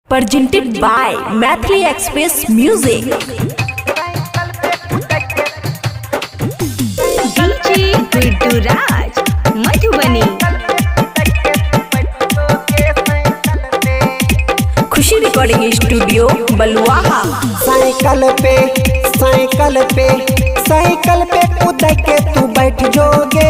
presented by Mathli Express Music. DJ Viduraj Madhubani. Khushi recording studio Baluaha. Cycle पे कूद के तू बैठ जोगे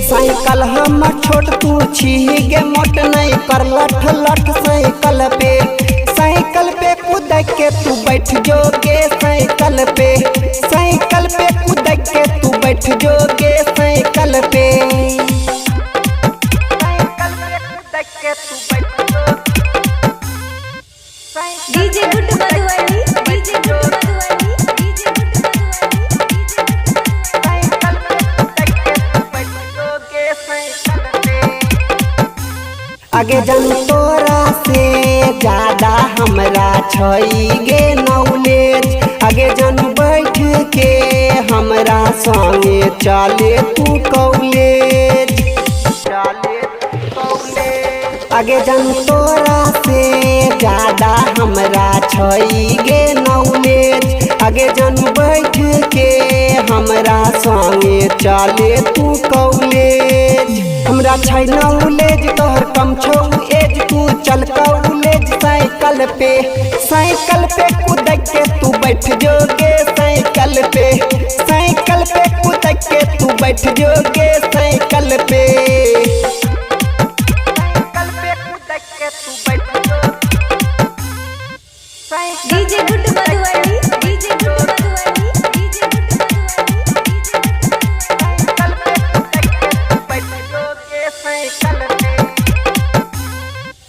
साइकिल हमर छोट तू छीगे मोट नहीं कर लठ लठ साइकिल पे कूद के तू बैठ जोगे साइकिल पे कूद के तू बैठ जोगे साइकिल पे DJ Good Madhubani. DJ Good Madhubani. DJ Good आगे जन तोरा से ज्यादा हमरा छईगे नॉलेज आगे जन बैठ के हमरा संगे चले तू कॉलेज आगे जन तोरा से ज्यादा हमरा छईगे नॉलेज आगे जन बैठ के हमरा संगे चले तू कॉलेज हमरा छै नॉलेज तोहर कम छौ एज तू चल कॉलेज साइकिल पे कूद के तू बैठ जोगे साइकिल पे कूद के तू बैठ जोगे साइकिल पे DJ Good Madhubani. DJ Good Madhubani. DJ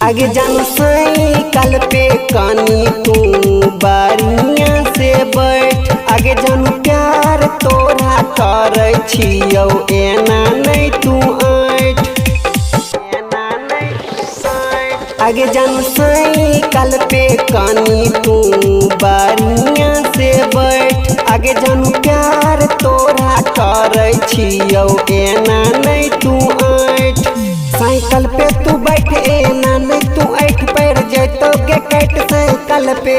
आगे जान साइकिल पे कानी तू बारिया से बैठ आगे जान प्यार तोरा करे छियौ एना नहीं तू आठ आगे जान साइकिल पे कानी तू बारिया से बैठ आगे जान प्यार तोरा करे छियौ एना नहीं तू आठ साइकिल पे तू बैठ एना नहीं तू ऐठ पैर जैतोगे कैट साइकिल पे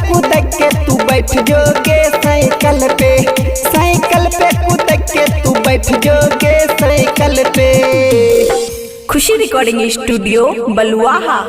कूद के तू बैठ जोगे साइकिल पे कूद के तू बैठ जोगे साइकिल पे खुशी रिकॉर्डिंग स्टूडियो बलुआहा।